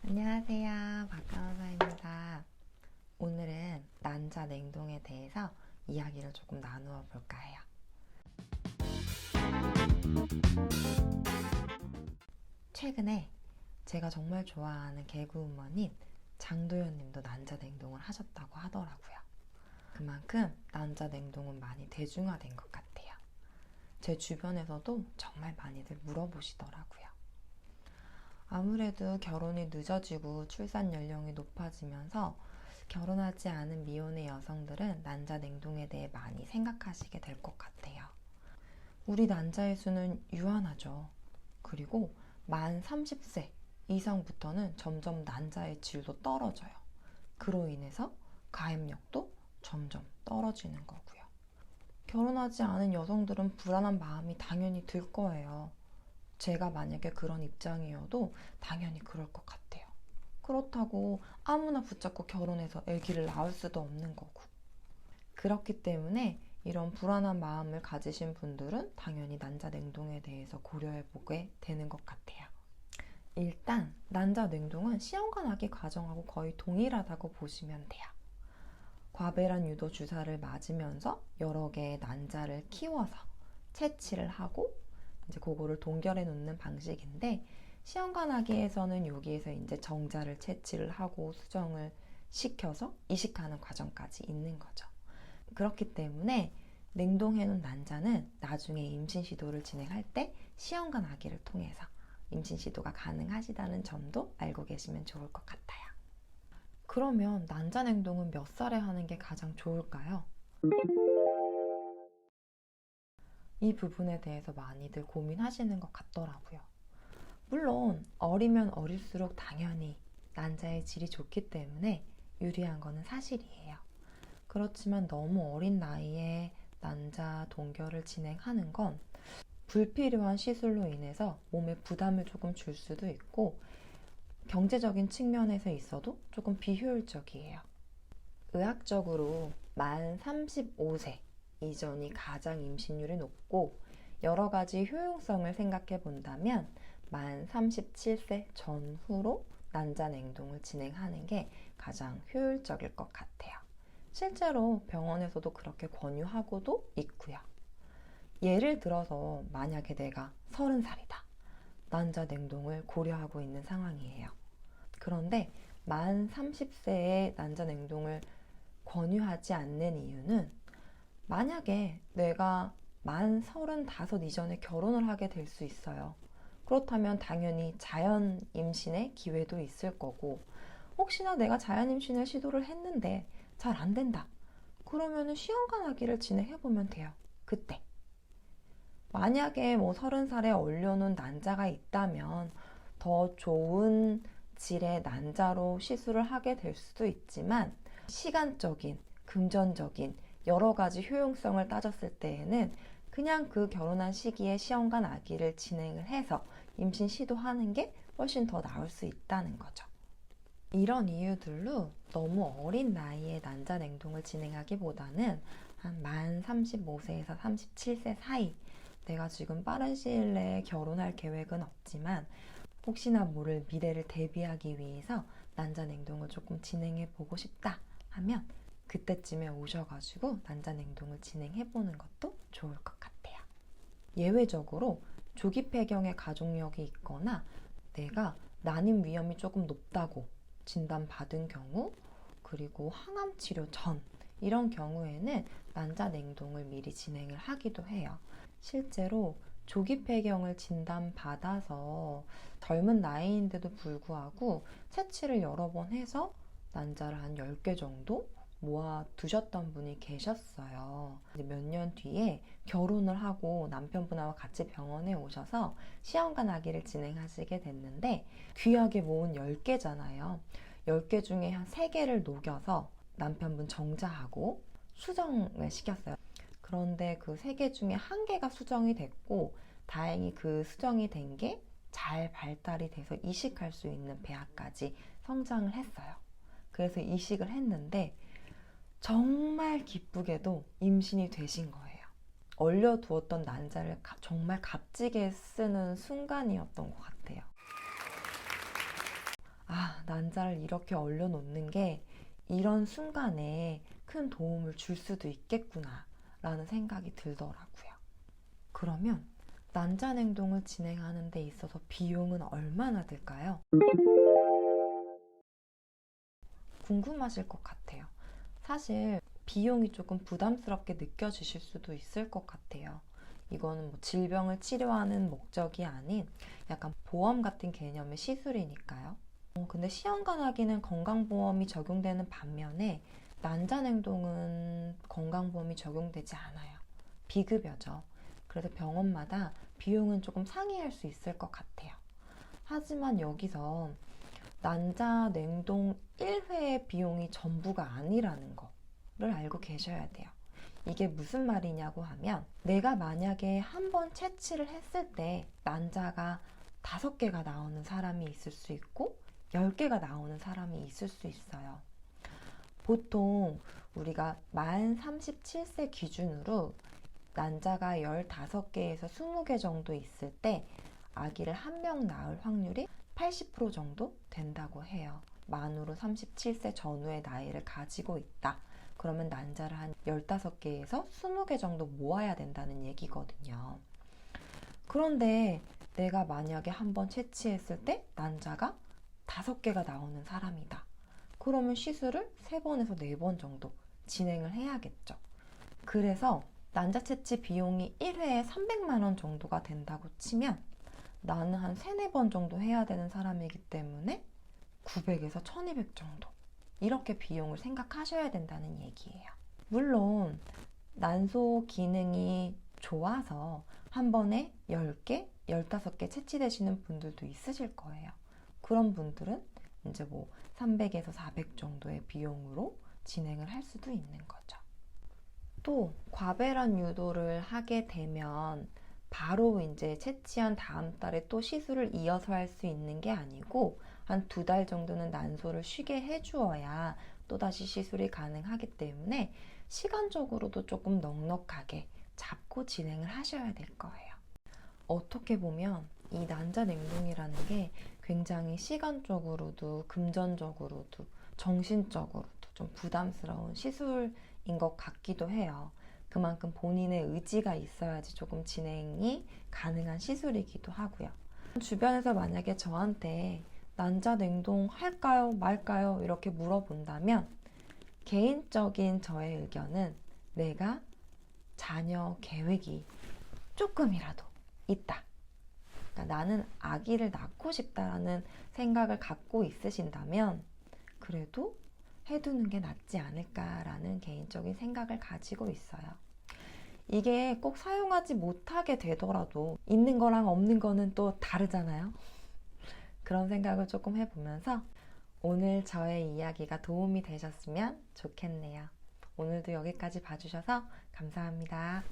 안녕하세요. 박간호사입니다. 오늘은 난자 냉동에 대해서 이야기를 조금 나누어 볼까 해요. 최근에 제가 정말 좋아하는 개그우먼인 장도연 님도 난자 냉동을 하셨다고 하더라고요. 그만큼 난자 냉동은 많이 대중화된 것 같아요. 제 주변에서도 정말 많이들 물어보시더라고요. 아무래도 결혼이 늦어지고 출산 연령이 높아지면서 결혼하지 않은 미혼의 여성들은 난자 냉동에 대해 많이 생각하시게 될 것 같아요. 우리 난자의 수는 유한하죠. 그리고 만 30세 이상부터는 점점 난자의 질도 떨어져요. 그로 인해서 가임력도 점점 떨어지는 거고요. 결혼하지 않은 여성들은 불안한 마음이 당연히 들 거예요. 제가 만약에 그런 입장이어도 당연히 그럴 것 같아요. 그렇다고 아무나 붙잡고 결혼해서 아기를 낳을 수도 없는 거고. 그렇기 때문에 이런 불안한 마음을 가지신 분들은 당연히 난자 냉동에 대해서 고려해 보게 되는 것 같아요. 일단 난자 냉동은 시험관 아기 과정하고 거의 동일하다고 보시면 돼요. 과배란 유도 주사를 맞으면서 여러 개의 난자를 키워서 채취를 하고 이제 그거를 동결해 놓는 방식인데, 시험관 아기에서는 여기에서 이제 정자를 채취를 하고 수정을 시켜서 이식하는 과정까지 있는 거죠. 그렇기 때문에 냉동해 놓은 난자는 나중에 임신 시도를 진행할 때 시험관 아기를 통해서 임신 시도가 가능하시다는 점도 알고 계시면 좋을 것 같아요. 그러면 난자 냉동은 몇 살에 하는 게 가장 좋을까요? 이 부분에 대해서 많이들 고민하시는 것 같더라고요. 물론 어리면 어릴수록 당연히 난자의 질이 좋기 때문에 유리한 거는 사실이에요. 그렇지만 너무 어린 나이에 난자 동결을 진행하는 건 불필요한 시술로 인해서 몸에 부담을 조금 줄 수도 있고, 경제적인 측면에서 있어도 조금 비효율적이에요. 의학적으로 만 35세 이전이 가장 임신율이 높고, 여러 가지 효용성을 생각해 본다면 만 37세 전후로 난자 냉동을 진행하는 게 가장 효율적일 것 같아요. 실제로 병원에서도 그렇게 권유하고도 있고요. 예를 들어서 만약에 내가 30살이다. 난자 냉동을 고려하고 있는 상황이에요. 그런데 만 30세에 난자 냉동을 권유하지 않는 이유는, 만약에 내가 만 35 이전에 결혼을 하게 될 수 있어요. 그렇다면 당연히 자연 임신의 기회도 있을 거고, 혹시나 내가 자연 임신을 시도를 했는데 잘 안 된다. 그러면은 시험관 아기를 진행해보면 돼요. 그때. 만약에 30살에 올려놓은 난자가 있다면 더 좋은 질의 난자로 시술을 하게 될 수도 있지만, 시간적인, 금전적인 여러 가지 효용성을 따졌을 때에는 그냥 그 결혼한 시기에 시험관 아기를 진행을 해서 임신 시도하는 게 훨씬 더 나을 수 있다는 거죠. 이런 이유들로 너무 어린 나이에 난자 냉동을 진행하기보다는 한 만 35세에서 37세 사이, 내가 지금 빠른 시일 내에 결혼할 계획은 없지만 혹시나 모를 미래를 대비하기 위해서 난자 냉동을 조금 진행해 보고 싶다 하면 그때쯤에 오셔가지고 난자 냉동을 진행해 보는 것도 좋을 것 같아요. 예외적으로 조기 폐경의 가족력이 있거나 내가 난임 위험이 조금 높다고 진단받은 경우, 그리고 항암 치료 전, 이런 경우에는 난자 냉동을 미리 진행을 하기도 해요. 실제로 조기 폐경을 진단받아서 젊은 나이인데도 불구하고 채취를 여러 번 해서 난자를 한 10개 정도 모아 두셨던 분이 계셨어요. 몇 년 뒤에 결혼을 하고 남편분하고 같이 병원에 오셔서 시험관 아기를 진행하시게 됐는데, 귀하게 모은 10개잖아요. 10개 중에 한 3개를 녹여서 남편분 정자하고 수정을 시켰어요. 그런데 그 3개 중에 1개가 수정이 됐고, 다행히 그 수정이 된 게 잘 발달이 돼서 이식할 수 있는 배아까지 성장을 했어요. 그래서 이식을 했는데 정말 기쁘게도 임신이 되신 거예요. 얼려두었던 난자를 정말 값지게 쓰는 순간이었던 것 같아요. 아, 난자를 이렇게 얼려놓는 게 이런 순간에 큰 도움을 줄 수도 있겠구나 라는 생각이 들더라고요. 그러면 난자 냉동을 진행하는 데 있어서 비용은 얼마나 들까요? 궁금하실 것 같아요. 사실 비용이 조금 부담스럽게 느껴지실 수도 있을 것 같아요. 이거는 뭐 질병을 치료하는 목적이 아닌 약간 보험 같은 개념의 시술이니까요. 근데 시험관하기는 건강보험이 적용되는 반면에 난자냉동은 건강보험이 적용되지 않아요. 비급여죠. 그래서 병원마다 비용은 조금 상이할 수 있을 것 같아요. 하지만 여기서 난자냉동 1회의 비용이 전부가 아니라는 거를 알고 계셔야 돼요. 이게 무슨 말이냐고 하면 내가 만약에 한 번 채취를 했을 때 난자가 5개가 나오는 사람이 있을 수 있고 10개가 나오는 사람이 있을 수 있어요. 보통 우리가 만 37세 기준으로 난자가 15개에서 20개 정도 있을 때 아기를 한 명 낳을 확률이 80% 정도 된다고 해요. 만으로 37세 전후의 나이를 가지고 있다. 그러면 난자를 한 15개에서 20개 정도 모아야 된다는 얘기거든요. 그런데 내가 만약에 한번 채취했을 때 난자가 5개가 나오는 사람이다. 그러면 시술을 3번에서 4번 정도 진행을 해야겠죠. 그래서 난자 채취 비용이 1회에 300만 원 정도가 된다고 치면 나는 한 3, 4번 정도 해야 되는 사람이기 때문에 900에서 1200 정도 이렇게 비용을 생각하셔야 된다는 얘기예요. 물론 난소 기능이 좋아서 한 번에 10개, 15개 채취되시는 분들도 있으실 거예요. 그런 분들은 이제 뭐 300에서 400 정도의 비용으로 진행을 할 수도 있는 거죠. 또 과배란 유도를 하게 되면 바로 이제 채취한 다음 달에 또 시술을 이어서 할 수 있는 게 아니고 한 2달 정도는 난소를 쉬게 해주어야 또다시 시술이 가능하기 때문에 시간적으로도 조금 넉넉하게 잡고 진행을 하셔야 될 거예요. 어떻게 보면 이 난자 냉동이라는 게 굉장히 시간적으로도 금전적으로도 정신적으로도 좀 부담스러운 시술인 것 같기도 해요. 그만큼 본인의 의지가 있어야지 조금 진행이 가능한 시술이기도 하고요. 주변에서 만약에 저한테 난자 냉동 할까요 말까요 이렇게 물어본다면 개인적인 저의 의견은 내가 자녀 계획이 조금이라도 있다. 그러니까 나는 아기를 낳고 싶다라는 생각을 갖고 있으신다면 그래도 해두는 게 낫지 않을까라는 개인적인 생각을 가지고 있어요. 이게 꼭 사용하지 못하게 되더라도 있는 거랑 없는 거는 또 다르잖아요. 그런 생각을 조금 해보면서 오늘 저의 이야기가 도움이 되셨으면 좋겠네요. 오늘도 여기까지 봐주셔서 감사합니다.